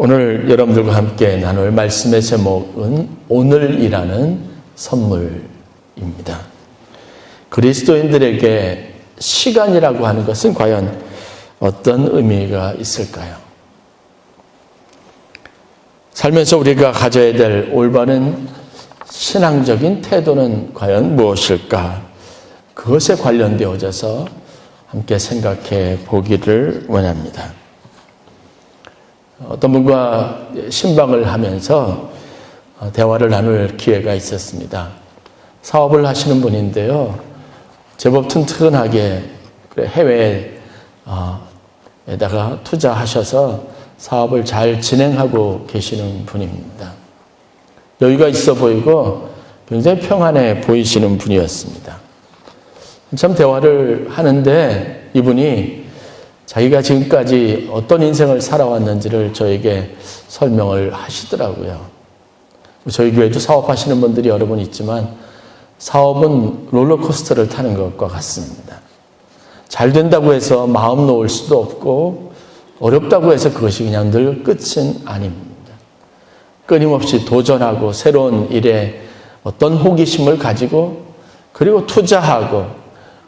오늘 여러분들과 함께 나눌 말씀의 제목은 오늘이라는 선물입니다. 그리스도인들에게 시간이라고 하는 것은 과연 어떤 의미가 있을까요? 살면서 우리가 가져야 될 올바른 신앙적인 태도는 과연 무엇일까? 그것에 관련되어져서 함께 생각해 보기를 원합니다. 어떤 분과 신방을 하면서 대화를 나눌 기회가 있었습니다. 사업을 하시는 분인데요. 제법 튼튼하게 해외에다가 투자하셔서 사업을 잘 진행하고 계시는 분입니다. 여유가 있어 보이고 굉장히 평안해 보이시는 분이었습니다. 참 대화를 하는데 이분이 자기가 지금까지 어떤 인생을 살아왔는지를 저에게 설명을 하시더라고요. 저희 교회도 사업하시는 분들이 여러 분 있지만 사업은 롤러코스터를 타는 것과 같습니다. 잘 된다고 해서 마음 놓을 수도 없고 어렵다고 해서 그것이 그냥 늘 끝은 아닙니다. 끊임없이 도전하고 새로운 일에 어떤 호기심을 가지고 그리고 투자하고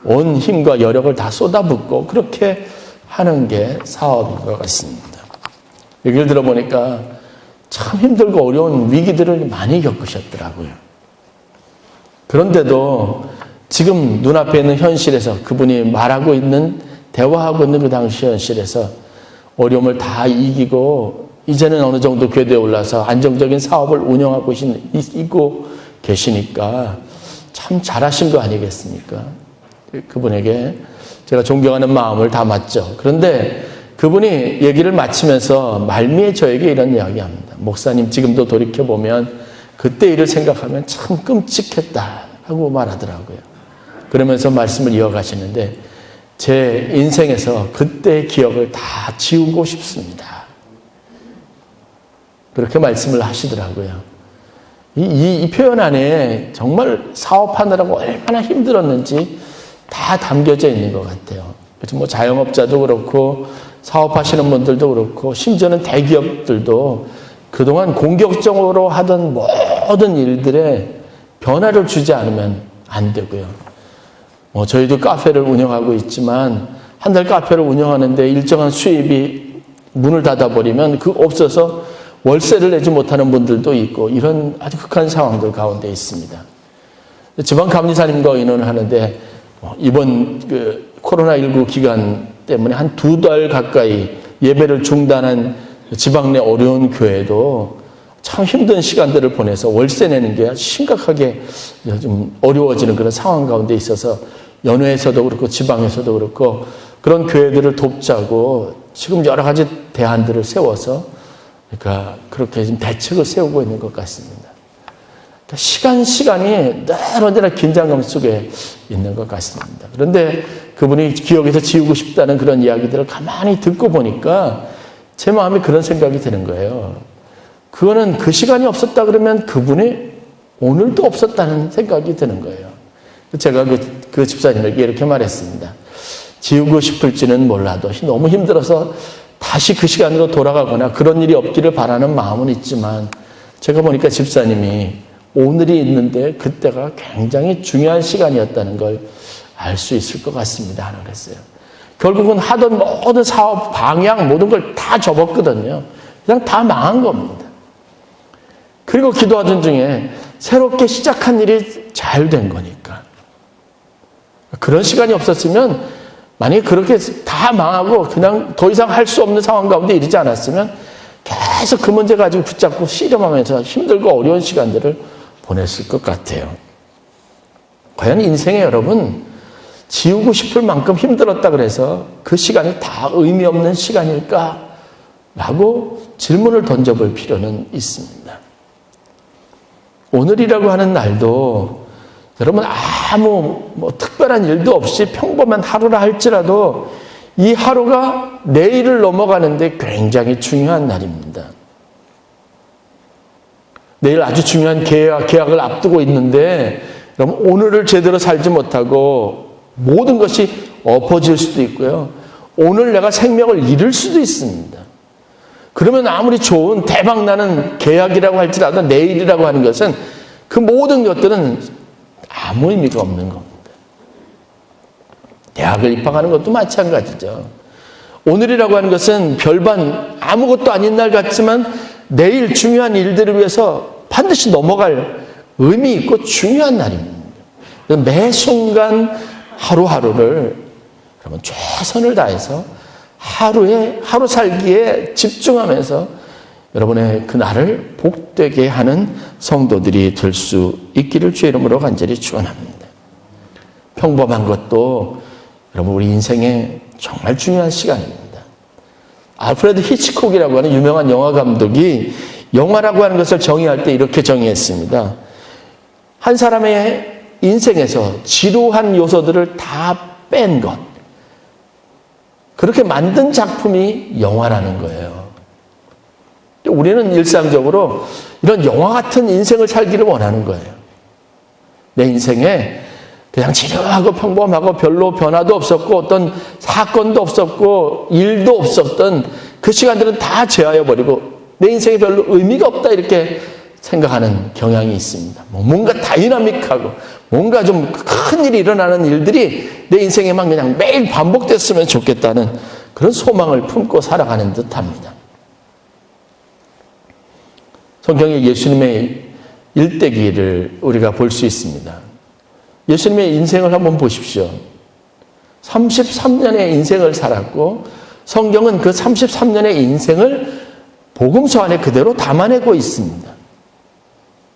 온 힘과 여력을 다 쏟아붓고 그렇게 하는 게 사업인 것 같습니다. 얘기를 들어보니까 참 힘들고 어려운 위기들을 많이 겪으셨더라고요. 그런데도 지금 눈앞에 있는 현실에서 그분이 말하고 있는, 대화하고 있는 그 당시 현실에서 어려움을 다 이기고 이제는 어느 정도 궤도에 올라서 안정적인 사업을 운영하고 있고 계시니까 참 잘하신 거 아니겠습니까? 그분에게 제가 존경하는 마음을 담았죠. 그런데 그분이 얘기를 마치면서 말미에 저에게 이런 이야기합니다. 목사님, 지금도 돌이켜보면 그때 일을 생각하면 참 끔찍했다 하고 말하더라고요. 그러면서 말씀을 이어가시는데 제 인생에서 그때의 기억을 다 지우고 싶습니다. 그렇게 말씀을 하시더라고요. 이 표현 안에 정말 사업하느라고 얼마나 힘들었는지 다 담겨져 있는 것 같아요. 그래서 뭐 자영업자도 그렇고 사업하시는 분들도 그렇고 심지어는 대기업들도 그동안 공격적으로 하던 모든 일들에 변화를 주지 않으면 안 되고요. 저희도 카페를 운영하고 있지만 한 달 카페를 운영하는데 일정한 수입이 문을 닫아버리면 그 없어서 월세를 내지 못하는 분들도 있고 이런 아주 극한 상황들 가운데 있습니다. 지방감리사님과 의논을 하는데 이번 코로나19 기간 때문에 한 2달 가까이 예배를 중단한 지방 내 어려운 교회도 참 힘든 시간들을 보내서 월세 내는 게 심각하게 좀 어려워지는 그런 상황 가운데 있어서 연회에서도 그렇고 지방에서도 그렇고 그런 교회들을 돕자고 지금 여러 가지 대안들을 세워서 그러니까 그렇게 지금 대책을 세우고 있는 것 같습니다. 시간이 늘 언제나 긴장감 속에 있는 것 같습니다. 그런데 그분이 기억에서 지우고 싶다는 그런 이야기들을 가만히 듣고 보니까 제 마음에 그런 생각이 드는 거예요. 그거는 그 시간이 없었다 그러면 그분이 오늘도 없었다는 생각이 드는 거예요. 제가 그 집사님에게 이렇게 말했습니다. 지우고 싶을지는 몰라도 너무 힘들어서 다시 그 시간으로 돌아가거나 그런 일이 없기를 바라는 마음은 있지만 제가 보니까 집사님이 오늘이 있는데 그때가 굉장히 중요한 시간이었다는 걸 알 수 있을 것 같습니다 하는 그랬어요. 결국은 하던 모든 사업 방향 모든 걸 다 접었거든요. 그냥 다 망한 겁니다. 그리고 기도하던 중에 새롭게 시작한 일이 잘 된 거니까. 그런 시간이 없었으면 만약에 그렇게 다 망하고 그냥 더 이상 할 수 없는 상황 가운데 이르지 않았으면 계속 그 문제 가지고 붙잡고 씨름하면서 힘들고 어려운 시간들을 보냈을 것 같아요. 과연 인생에 여러분 지우고 싶을 만큼 힘들었다 그래서 그 시간이 다 의미 없는 시간일까? 라고 질문을 던져볼 필요는 있습니다. 오늘이라고 하는 날도 여러분 아무 특별한 일도 없이 평범한 하루라 할지라도 이 하루가 내일을 넘어가는데 굉장히 중요한 날입니다. 내일 아주 중요한 계약을 앞두고 있는데 여러분 오늘을 제대로 살지 못하고 모든 것이 엎어질 수도 있고요. 오늘 내가 생명을 잃을 수도 있습니다. 그러면 아무리 좋은 대박나는 계약이라고 할지라도 내일이라고 하는 것은 그 모든 것들은 아무 의미가 없는 겁니다. 대학을 입학하는 것도 마찬가지죠. 오늘이라고 하는 것은 별반 아무것도 아닌 날 같지만 내일 중요한 일들을 위해서 반드시 넘어갈 의미 있고 중요한 날입니다. 매 순간 하루하루를 여러분 최선을 다해서 하루 살기에 집중하면서 여러분의 그 날을 복되게 하는 성도들이 될 수 있기를 주의 이름으로 간절히 축원합니다. 평범한 것도 여러분 우리 인생에 정말 중요한 시간입니다. 알프레드 히치콕이라고 하는 유명한 영화 감독이 영화라고 하는 것을 정의할 때 이렇게 정의했습니다. 한 사람의 인생에서 지루한 요소들을 다 뺀 것, 그렇게 만든 작품이 영화라는 거예요. 우리는 일상적으로 이런 영화 같은 인생을 살기를 원하는 거예요. 내 인생에 그냥 지루하고 평범하고 별로 변화도 없었고 어떤 사건도 없었고 일도 없었던 그 시간들은 다 제하여 버리고 내 인생에 별로 의미가 없다 이렇게 생각하는 경향이 있습니다. 뭔가 다이나믹하고 뭔가 좀 큰 일이 일어나는 일들이 내 인생에만 그냥 매일 반복됐으면 좋겠다는 그런 소망을 품고 살아가는 듯합니다. 성경에 예수님의 일대기를 우리가 볼 수 있습니다. 예수님의 인생을 한번 보십시오. 33년의 인생을 살았고 성경은 그 33년의 인생을 복음서 안에 그대로 담아내고 있습니다.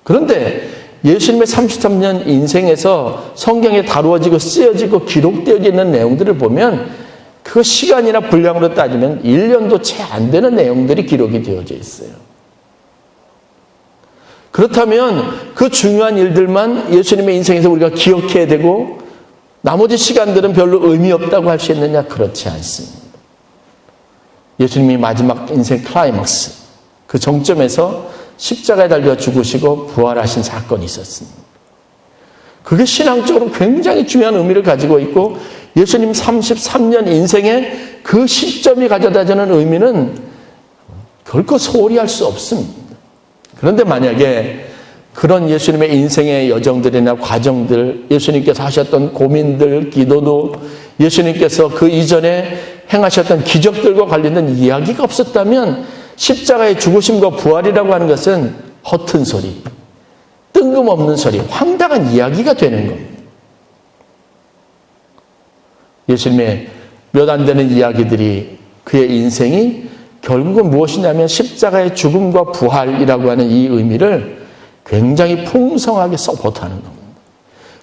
그런데 예수님의 33년 인생에서 성경에 다루어지고 쓰여지고 기록되어 있는 내용들을 보면 그 시간이나 분량으로 따지면 1년도 채 안 되는 내용들이 기록이 되어져 있어요. 그렇다면 그 중요한 일들만 예수님의 인생에서 우리가 기억해야 되고 나머지 시간들은 별로 의미 없다고 할 수 있느냐? 그렇지 않습니다. 예수님이 마지막 인생 클라이막스, 그 정점에서 십자가에 달려 죽으시고 부활하신 사건이 있었습니다. 그게 신앙적으로 굉장히 중요한 의미를 가지고 있고 예수님 33년 인생의 그 시점이 가져다 주는 의미는 결코 소홀히 할 수 없습니다. 그런데 만약에 그런 예수님의 인생의 여정들이나 과정들, 예수님께서 하셨던 고민들, 기도도, 예수님께서 그 이전에 행하셨던 기적들과 관련된 이야기가 없었다면 십자가의 죽으심과 부활이라고 하는 것은 허튼 소리, 뜬금없는 소리, 황당한 이야기가 되는 겁니다. 예수님의 몇 안 되는 이야기들이 그의 인생이 결국은 무엇이냐면 십자가의 죽음과 부활이라고 하는 이 의미를 굉장히 풍성하게 서포트하는 겁니다.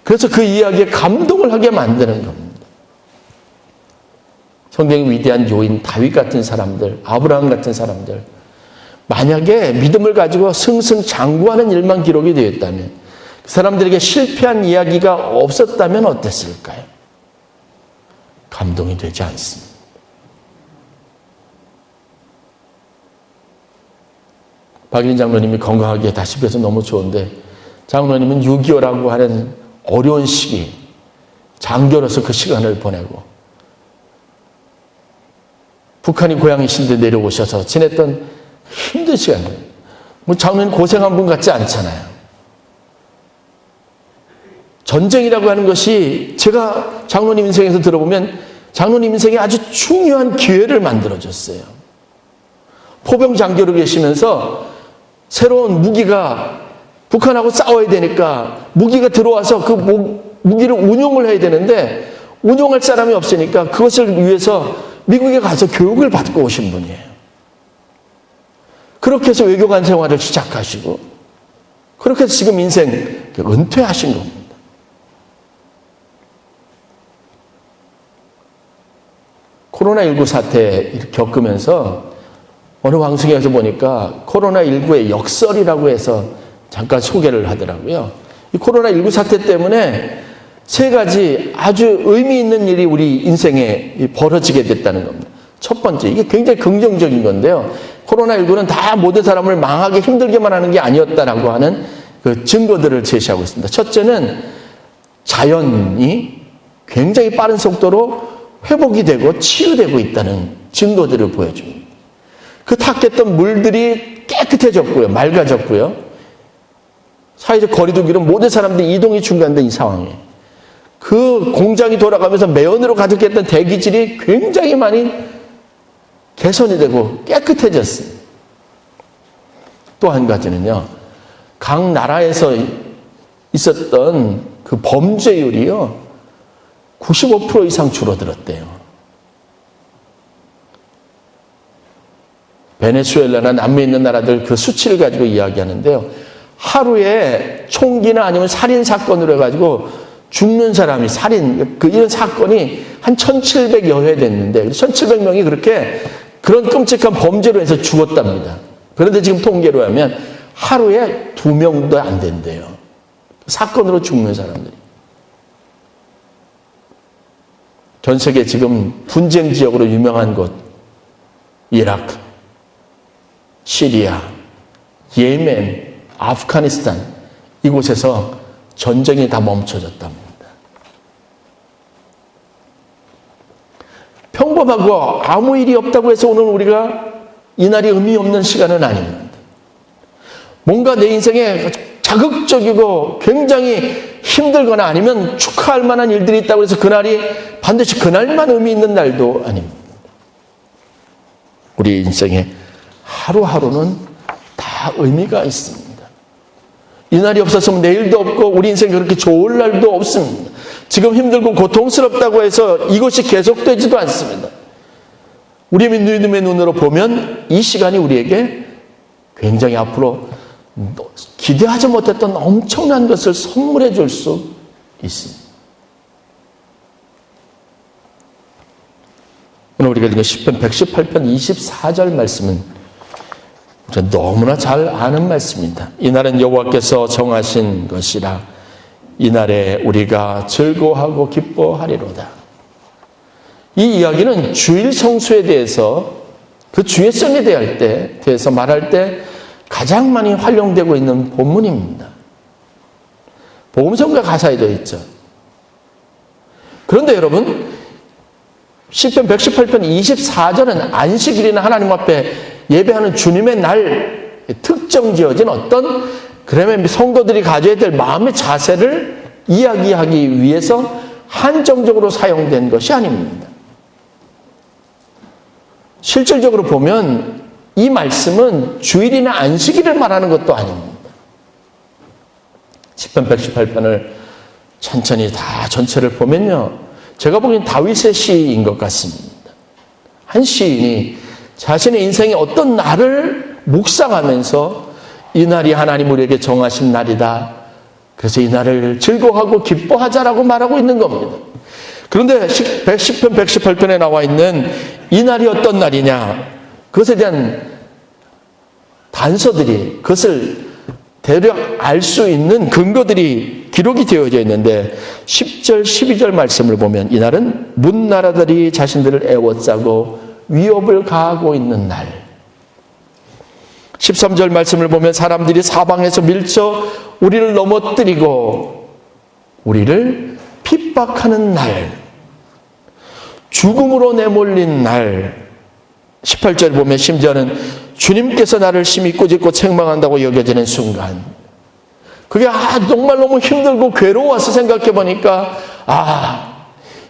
그래서 그 이야기에 감동을 하게 만드는 겁니다. 성경의 위대한 요인 다윗 같은 사람들, 아브라함 같은 사람들, 만약에 믿음을 가지고 승승장구하는 일만 기록이 되었다면 그 사람들에게 실패한 이야기가 없었다면 어땠을까요? 감동이 되지 않습니다. 박일인 장로님이 건강하게 다시 뵈서 너무 좋은데 장로님은 6.25라고 하는 어려운 시기 장교로서 그 시간을 보내고 북한이 고향이신데 내려오셔서 지냈던 힘든 시간들. 뭐 장로님 고생한 분 같지 않잖아요. 전쟁이라고 하는 것이 제가 장로님 인생에서 들어보면 장로님 인생에 아주 중요한 기회를 만들어줬어요. 포병 장교로 계시면서 새로운 무기가 북한하고 싸워야 되니까 무기가 들어와서 그 무기를 운용을 해야 되는데 운용할 사람이 없으니까 그것을 위해서 미국에 가서 교육을 받고 오신 분이에요. 그렇게 해서 외교관 생활을 시작하시고 그렇게 해서 지금 인생 은퇴하신 겁니다. 코로나19 사태 겪으면서 어느 방송에서 보니까 코로나19의 역설이라고 해서 잠깐 소개를 하더라고요. 이 코로나19 사태 때문에 세 가지 아주 의미 있는 일이 우리 인생에 벌어지게 됐다는 겁니다. 첫 번째, 이게 굉장히 긍정적인 건데요. 코로나19는 다 모든 사람을 망하게 힘들게만 하는 게 아니었다라고 하는 그 증거들을 제시하고 있습니다. 첫째는 자연이 굉장히 빠른 속도로 회복이 되고 치유되고 있다는 증거들을 보여줍니다. 그 탁했던 물들이 깨끗해졌고요. 맑아졌고요. 사회적 거리두기로 모든 사람들이 이동이 중단된 이 상황에 그 공장이 돌아가면서 매연으로 가득했던 대기질이 굉장히 많이 개선이 되고 깨끗해졌어요. 또 한 가지는요. 각 나라에서 있었던 그 범죄율이요. 95% 이상 줄어들었대요. 베네수엘라나 남미에 있는 나라들 그 수치를 가지고 이야기하는데요. 하루에 총기나 아니면 살인 사건으로 해가지고 죽는 사람이 이런 사건이 한 1,700여 회 됐는데 1,700명이 그런 끔찍한 범죄로 해서 죽었답니다. 그런데 지금 통계로 하면 하루에 2명도 안 된대요. 사건으로 죽는 사람들이. 전 세계 지금 분쟁 지역으로 유명한 곳, 이라크, 시리아, 예멘, 아프가니스탄 이곳에서 전쟁이 다 멈춰졌답니다. 평범하고 아무 일이 없다고 해서 오늘 우리가 이날이 의미 없는 시간은 아닙니다. 뭔가 내 인생에 자극적이고 굉장히 힘들거나 아니면 축하할 만한 일들이 있다고 해서 그날이 반드시 그날만 의미 있는 날도 아닙니다. 우리 인생에 하루하루는 다 의미가 있습니다. 이날이 없었으면 내일도 없고 우리 인생에 그렇게 좋을 날도 없습니다. 지금 힘들고 고통스럽다고 해서 이것이 계속되지도 않습니다. 우리 믿음의 눈으로 보면 이 시간이 우리에게 굉장히 앞으로 기대하지 못했던 엄청난 것을 선물해 줄 수 있습니다. 오늘 우리가 읽은 시편 118편 24절 말씀은 너무나 잘 아는 말씀입니다. 이날은 여호와께서 정하신 것이라 이날에 우리가 즐거워하고 기뻐하리로다. 이 이야기는 주일 성수에 대해서 그 주의성에 대해서 말할 때 가장 많이 활용되고 있는 본문입니다. 복음성가 가사에도 있죠. 그런데 여러분 시편 118편 24절은 안식일이나 하나님 앞에 예배하는 주님의 날 특정 지어진 어떤 그러면 성도들이 가져야 될 마음의 자세를 이야기하기 위해서 한정적으로 사용된 것이 아닙니다. 실질적으로 보면 이 말씀은 주일이나 안식일을 말하는 것도 아닙니다. 시편 118편을 천천히 다 전체를 보면요. 제가 보기엔 다윗의 시인 것 같습니다. 한 시인이 자신의 인생의 어떤 날을 묵상하면서 이 날이 하나님 우리에게 정하신 날이다. 그래서 이 날을 즐거워하고 기뻐하자라고 말하고 있는 겁니다. 그런데 시편 118편에 나와 있는 이 날이 어떤 날이냐 그것에 대한 단서들이 그것을 대략 알 수 있는 근거들이 기록이 되어져 있는데 10절 12절 말씀을 보면 이날은 문나라들이 자신들을 애워싸고 위협을 가하고 있는 날. 13절 말씀을 보면 사람들이 사방에서 밀쳐 우리를 넘어뜨리고 우리를 핍박하는 날. 죽음으로 내몰린 날. 18절 보면 심지어는 주님께서 나를 심히 꾸짖고 책망한다고 여겨지는 순간. 그게 정말 너무 힘들고 괴로워서 생각해 보니까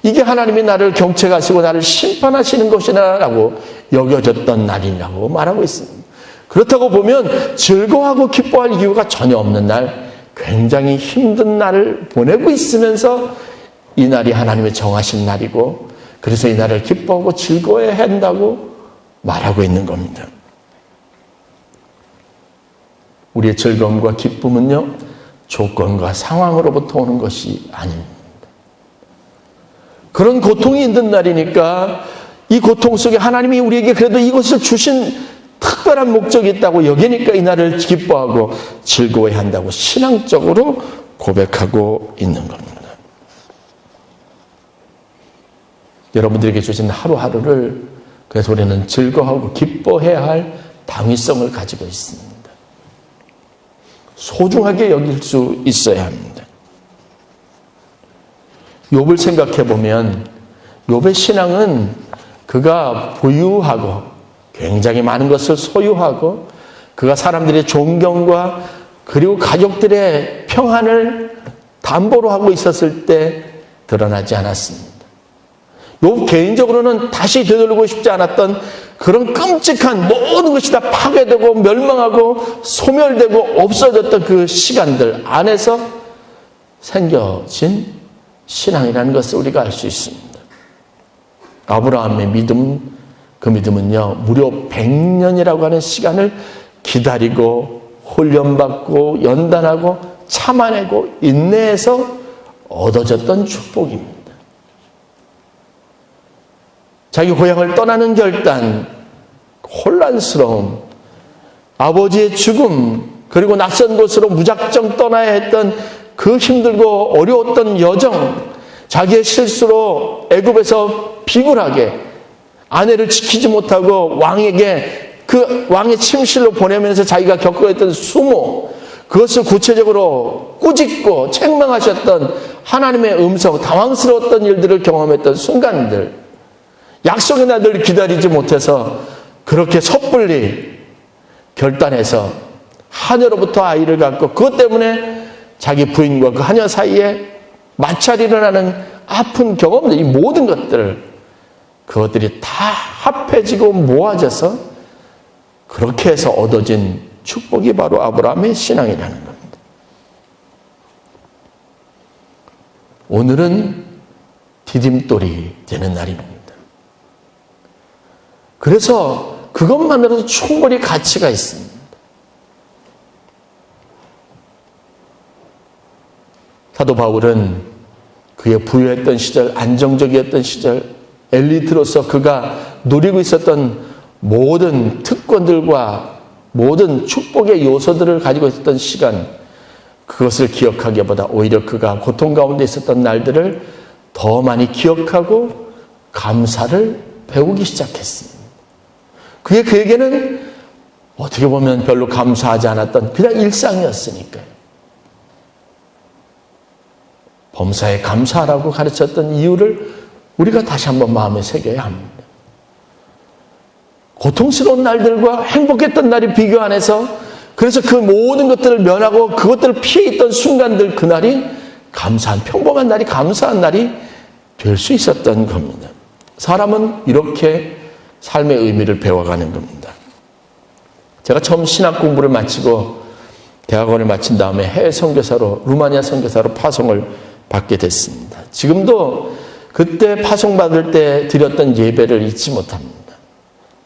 이게 하나님이 나를 경책하시고 나를 심판하시는 것이라고 여겨졌던 날이라고 말하고 있습니다. 그렇다고 보면 즐거워하고 기뻐할 이유가 전혀 없는 날, 굉장히 힘든 날을 보내고 있으면서 이 날이 하나님의 정하신 날이고 그래서 이 날을 기뻐하고 즐거워해야 한다고 말하고 있는 겁니다. 우리의 즐거움과 기쁨은요, 조건과 상황으로부터 오는 것이 아닙니다. 그런 고통이 있는 날이니까 이 고통 속에 하나님이 우리에게 그래도 이것을 주신 특별한 목적이 있다고 여기니까 이 날을 기뻐하고 즐거워해야 한다고 신앙적으로 고백하고 있는 겁니다. 여러분들에게 주신 하루하루를 그래서 우리는 즐거워하고 기뻐해야 할 당위성을 가지고 있습니다. 소중하게 여길 수 있어야 합니다. 욥을 생각해 보면 욥의 신앙은 그가 부유하고 굉장히 많은 것을 소유하고 그가 사람들의 존경과 그리고 가족들의 평안을 담보로 하고 있었을 때 드러나지 않았습니다. 욥 개인적으로는 다시 되돌리고 싶지 않았던 그런 끔찍한 모든 것이 다 파괴되고 멸망하고 소멸되고 없어졌던 그 시간들 안에서 생겨진 신앙이라는 것을 우리가 알 수 있습니다. 아브라함의 믿음, 그 믿음은요, 무려 100년이라고 하는 시간을 기다리고 훈련받고 연단하고 참아내고 인내해서 얻어졌던 축복입니다. 자기 고향을 떠나는 결단, 혼란스러움, 아버지의 죽음, 그리고 낯선 곳으로 무작정 떠나야 했던 그 힘들고 어려웠던 여정, 자기의 실수로 애굽에서 비굴하게 아내를 지키지 못하고 왕에게 그 왕의 침실로 보내면서 자기가 겪어야 했던 수모, 그것을 구체적으로 꾸짖고 책망하셨던 하나님의 음성, 당황스러웠던 일들을 경험했던 순간들, 약속의 날들을 기다리지 못해서 그렇게 섣불리 결단해서 하녀로부터 아이를 갖고 그것 때문에 자기 부인과 그 하녀 사이에 마찰이 일어나는 아픈 경험들, 이 모든 것들을 그것들이 다 합해지고 모아져서 그렇게 해서 얻어진 축복이 바로 아브라함의 신앙이라는 겁니다. 오늘은 디딤돌이 되는 날입니다. 그래서 그것만으로도 충분히 가치가 있습니다. 사도 바울은 그의 부유했던 시절, 안정적이었던 시절, 엘리트로서 그가 누리고 있었던 모든 특권들과 모든 축복의 요소들을 가지고 있었던 시간, 그것을 기억하기보다 오히려 그가 고통 가운데 있었던 날들을 더 많이 기억하고 감사를 배우기 시작했습니다. 그에게는 어떻게 보면 별로 감사하지 않았던 그냥 일상이었으니까요. 범사에 감사하라고 가르쳤던 이유를 우리가 다시 한번 마음에 새겨야 합니다. 고통스러운 날들과 행복했던 날이 비교 안에서 그래서 그 모든 것들을 면하고 그것들을 피해 있던 순간들, 그날이 감사한, 평범한 날이 감사한 날이 될 수 있었던 겁니다. 사람은 이렇게 삶의 의미를 배워가는 겁니다. 제가 처음 신학 공부를 마치고 대학원을 마친 다음에 해외 선교사로, 루마니아 선교사로 파송을 받게 됐습니다. 지금도 그때 파송받을 때 드렸던 예배를 잊지 못합니다.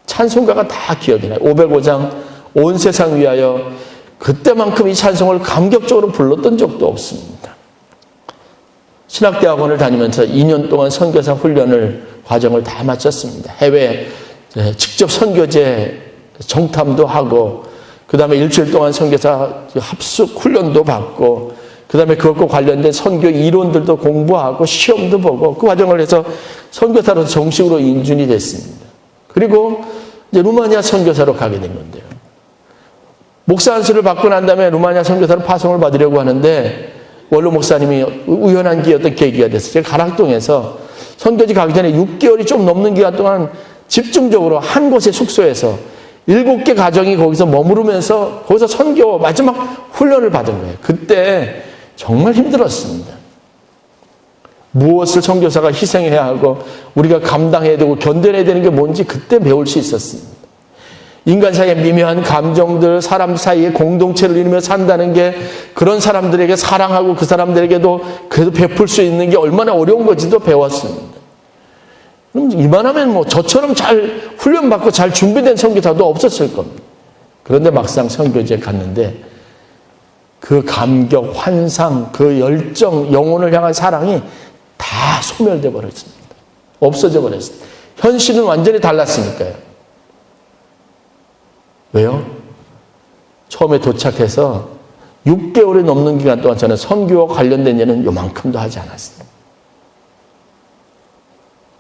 찬송가가 다 기억이 나요. 505장 온 세상 위하여, 그때만큼 이 찬송을 감격적으로 불렀던 적도 없습니다. 신학대학원을 다니면서 2년 동안 선교사 훈련을 과정을 다 마쳤습니다. 해외 직접 선교제 정탐도 하고, 그 다음에 일주일 동안 선교사 합숙 훈련도 받고, 그 다음에 그것과 관련된 선교 이론들도 공부하고 시험도 보고, 그 과정을 해서 선교사로 정식으로 인준이 됐습니다. 그리고 이제 루마니아 선교사로 가게 된 건데요. 목사 안수를 받고 난 다음에 루마니아 선교사로 파송을 받으려고 하는데, 원로 목사님이 우연한 어떤 계기가 됐어요. 제가 가락동에서 선교지 가기 전에 6개월이 좀 넘는 기간 동안 집중적으로 한 곳의 숙소에서 7개 가정이 거기서 머무르면서 거기서 선교 마지막 훈련을 받은 거예요. 그때 정말 힘들었습니다. 무엇을 선교사가 희생해야 하고 우리가 감당해야 되고 견뎌내야 되는 게 뭔지 그때 배울 수 있었습니다. 인간 사이의 미묘한 감정들, 사람 사이의 공동체를 이루며 산다는 게 그런 사람들에게 사랑하고 그 사람들에게도 그래도 베풀 수 있는 게 얼마나 어려운 건지도 배웠습니다. 그럼 이만하면 뭐 저처럼 잘 훈련받고 잘 준비된 선교사도 없었을 겁니다. 그런데 막상 선교지에 갔는데 그 감격, 환상, 그 열정, 영혼을 향한 사랑이 다 소멸돼 버렸습니다. 없어져 버렸습니다. 현실은 완전히 달랐으니까요. 왜요? 처음에 도착해서 6개월이 넘는 기간 동안 저는 선교와 관련된 일은 요만큼도 하지 않았습니다.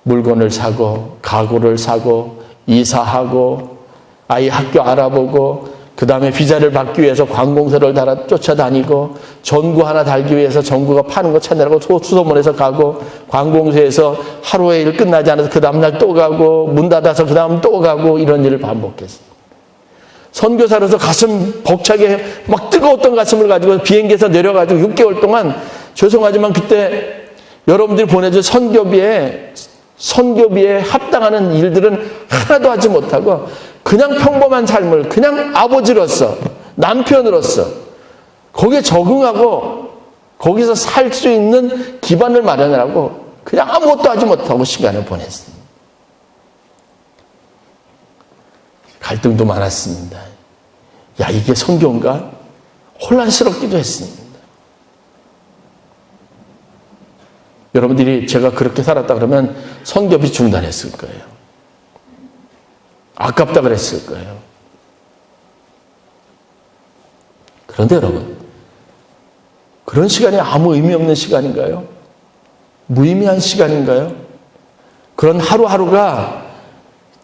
물건을 사고, 가구를 사고, 이사하고, 아이 학교 알아보고, 그 다음에 비자를 받기 위해서 관공서를 쫓아다니고, 전구 하나 달기 위해서 전구가 파는 거 찾느라고 수소문에서 가고, 관공서에서 하루의 일 끝나지 않아서 그 다음날 또 가고, 문 닫아서 그 다음 또 가고, 이런 일을 반복했습니다. 선교사로서 가슴 벅차게 막 뜨거웠던 가슴을 가지고 비행기에서 내려가지고 6개월 동안, 죄송하지만 그때 여러분들이 보내준 선교비에 합당하는 일들은 하나도 하지 못하고 그냥 평범한 삶을 그냥 아버지로서, 남편으로서 거기에 적응하고 거기서 살 수 있는 기반을 마련하고 그냥 아무것도 하지 못하고 시간을 보냈습니다. 갈등도 많았습니다. 야, 이게 선교인가? 혼란스럽기도 했습니다. 여러분들이 제가 그렇게 살았다 그러면 선교비 중단했을 거예요. 아깝다 그랬을 거예요. 그런데 여러분, 그런 시간이 아무 의미 없는 시간인가요? 무의미한 시간인가요? 그런 하루하루가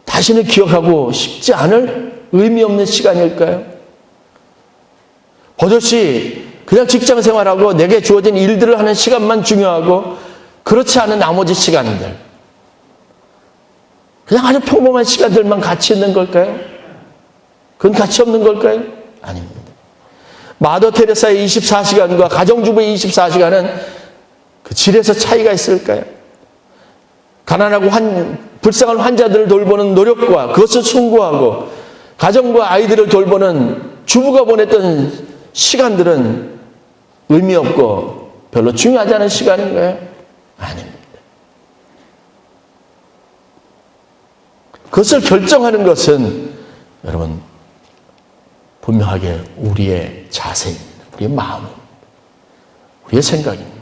다시는 기억하고 싶지 않을 의미 없는 시간일까요? 버젓이 그냥 직장 생활하고 내게 주어진 일들을 하는 시간만 중요하고 그렇지 않은 나머지 시간들, 그냥 아주 평범한 시간들만 가치 있는 걸까요? 그건 가치 없는 걸까요? 아닙니다. 마더 테레사의 24시간과 가정주부의 24시간은 그 질에서 차이가 있을까요? 가난하고 불쌍한 환자들을 돌보는 노력과 그것을 숭고하고 가정과 아이들을 돌보는 주부가 보냈던 시간들은 의미 없고 별로 중요하지 않은 시간인가요? 아닙니다. 그것을 결정하는 것은 여러분 분명하게 우리의 자세입니다. 우리의 마음입니다. 우리의 생각입니다.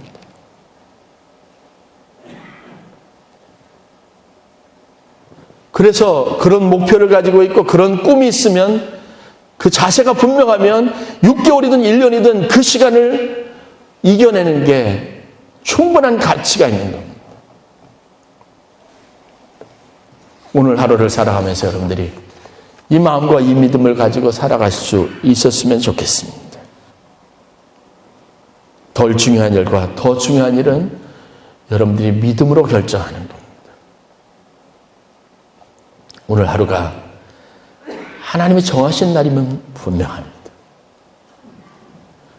그래서 그런 목표를 가지고 있고 그런 꿈이 있으면 그 자세가 분명하면 6개월이든 1년이든 그 시간을 이겨내는 게 충분한 가치가 있는 겁니다. 오늘 하루를 살아가면서 여러분들이 이 마음과 이 믿음을 가지고 살아갈 수 있었으면 좋겠습니다. 덜 중요한 일과 더 중요한 일은 여러분들이 믿음으로 결정하는 겁니다. 오늘 하루가 하나님이 정하신 날이면 분명합니다.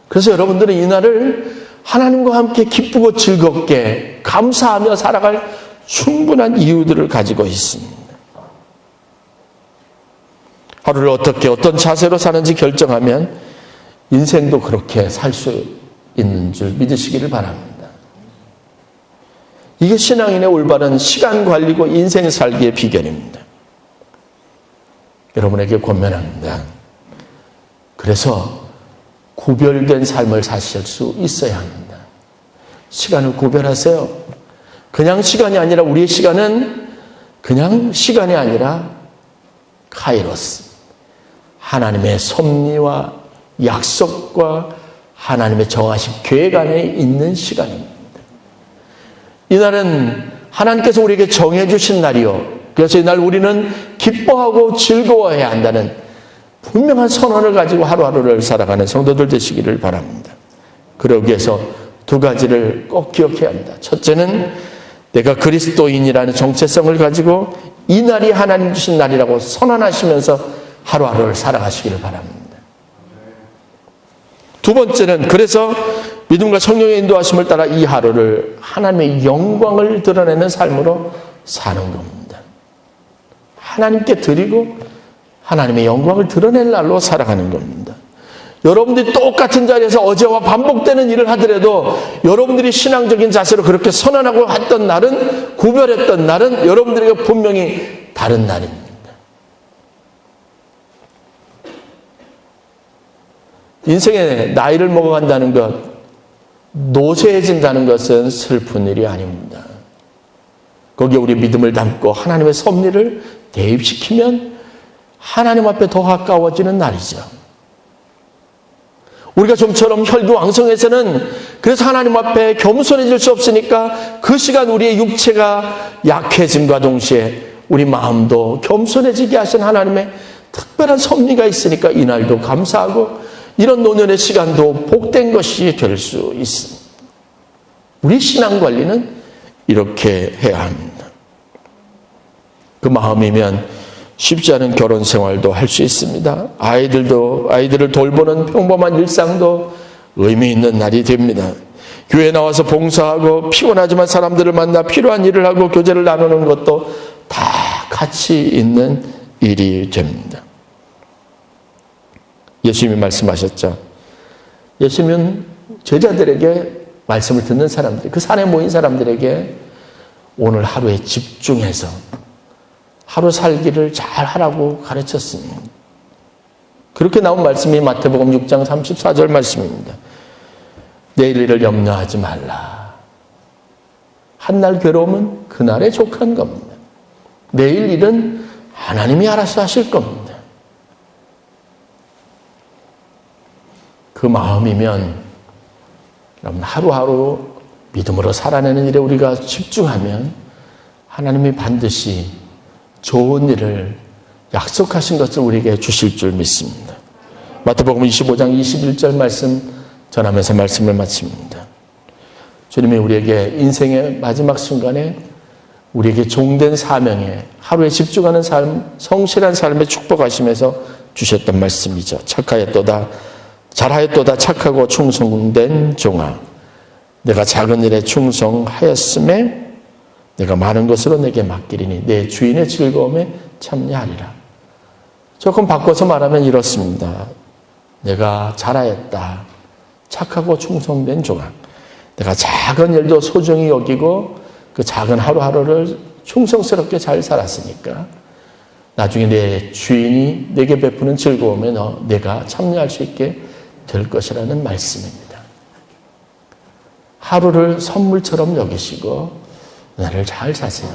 그래서 여러분들은 이 날을 하나님과 함께 기쁘고 즐겁게 감사하며 살아갈 충분한 이유들을 가지고 있습니다. 하루를 어떻게 어떤 자세로 사는지 결정하면 인생도 그렇게 살 수 있는 줄 믿으시기를 바랍니다. 이게 신앙인의 올바른 시간 관리고 인생 살기의 비결입니다. 여러분에게 권면합니다. 그래서 구별된 삶을 사실 수 있어야 합니다. 시간을 구별하세요. 그냥 시간이 아니라 우리의 시간은 그냥 시간이 아니라 카이로스. 하나님의 섭리와 약속과 하나님의 정하신 계획 안에 있는 시간입니다. 이날은 하나님께서 우리에게 정해주신 날이요. 그래서 이날 우리는 기뻐하고 즐거워해야 한다는 분명한 선언을 가지고 하루하루를 살아가는 성도들 되시기를 바랍니다. 그러기 위해서 두 가지를 꼭 기억해야 합니다. 첫째는 내가 그리스도인이라는 정체성을 가지고 이 날이 하나님 주신 날이라고 선언하시면서 하루하루를 살아가시기를 바랍니다. 두 번째는 그래서 믿음과 성령의 인도하심을 따라 이 하루를 하나님의 영광을 드러내는 삶으로 사는 겁니다. 하나님께 드리고 하나님의 영광을 드러낼 날로 살아가는 겁니다. 여러분들이 똑같은 자리에서 어제와 반복되는 일을 하더라도 여러분들이 신앙적인 자세로 그렇게 선언하고 했던 날은, 구별했던 날은 여러분들에게 분명히 다른 날입니다. 인생에 나이를 먹어간다는 것, 노쇠해진다는 것은 슬픈 일이 아닙니다. 거기에 우리 믿음을 담고 하나님의 섭리를 대입시키면 하나님 앞에 더 가까워지는 날이죠. 우리가 좀처럼 혈기왕성해서는 그래서 하나님 앞에 겸손해질 수 없으니까 그 시간 우리의 육체가 약해짐과 동시에 우리 마음도 겸손해지게 하신 하나님의 특별한 섭리가 있으니까 이날도 감사하고 이런 노년의 시간도 복된 것이 될 수 있습니다. 우리 신앙 관리는 이렇게 해야 합니다. 그 마음이면 쉽지 않은 결혼 생활도 할 수 있습니다. 아이들을 돌보는 평범한 일상도 의미 있는 날이 됩니다. 교회에 나와서 봉사하고 피곤하지만 사람들을 만나 필요한 일을 하고 교제를 나누는 것도 다 가치 있는 일이 됩니다. 예수님이 말씀하셨죠. 예수님은 제자들에게 말씀을 듣는 사람들, 그 산에 모인 사람들에게 오늘 하루에 집중해서 하루 살기를 잘 하라고 가르쳤습니다. 그렇게 나온 말씀이 마태복음 6장 34절 말씀입니다. 내일 일을 염려하지 말라. 한날 괴로움은 그날에 족한 겁니다. 내일 일은 하나님이 알아서 하실 겁니다. 그 마음이면 여러분 하루하루 믿음으로 살아내는 일에 우리가 집중하면 하나님이 반드시 좋은 일을 약속하신 것을 우리에게 주실 줄 믿습니다. 마태복음 25장 21절 말씀 전하면서 말씀을 마칩니다. 주님이 우리에게 인생의 마지막 순간에 우리에게 종된 사명에 하루에 집중하는 삶, 성실한 삶에 축복하시면서 주셨던 말씀이죠. 착하였도다, 잘하였도다 착하고 충성된 종아, 내가 작은 일에 충성하였음에 내가 많은 것으로 내게 맡기리니 내 주인의 즐거움에 참여하리라. 조금 바꿔서 말하면 이렇습니다. 내가 잘하였다, 착하고 충성된 종아, 내가 작은 일도 소중히 여기고 그 작은 하루하루를 충성스럽게 잘 살았으니까 나중에 내 주인이 내게 베푸는 즐거움에 내가 참여할 수 있게 될 것이라는 말씀입니다. 하루를 선물처럼 여기시고 나를 잘 사세요.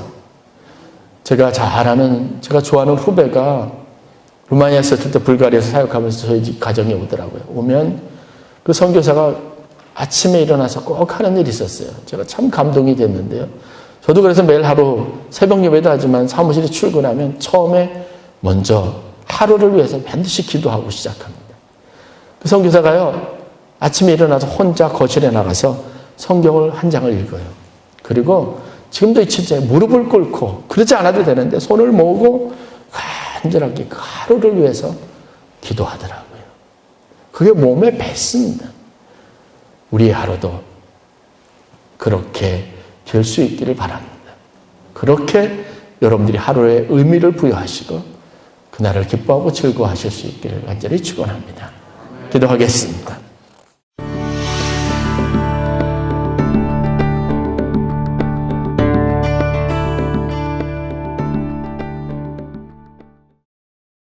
제가 좋아하는 후배가 루마니아에 있었을 때 불가리아에서 사역하면서 저희 집 가정에 오더라고요. 오면 그 선교사가 아침에 일어나서 꼭 하는 일이 있었어요. 제가 참 감동이 됐는데요. 저도 그래서 매일 하루 새벽 예배도 하지만 사무실에 출근하면 처음에 먼저 하루를 위해서 반드시 기도하고 시작합니다. 그 선교사가요, 아침에 일어나서 혼자 거실에 나가서 성경을 한 장을 읽어요. 그리고 지금도 잊히지 무릎을 꿇고 그러지 않아도 되는데 손을 모으고 간절하게 그 하루를 위해서 기도하더라고요. 그게 몸에 뱄습니다. 우리의 하루도 그렇게 될 수 있기를 바랍니다. 그렇게 여러분들이 하루에 의미를 부여하시고 그날을 기뻐하고 즐거워하실 수 있기를 간절히 축원합니다. 기도하겠습니다.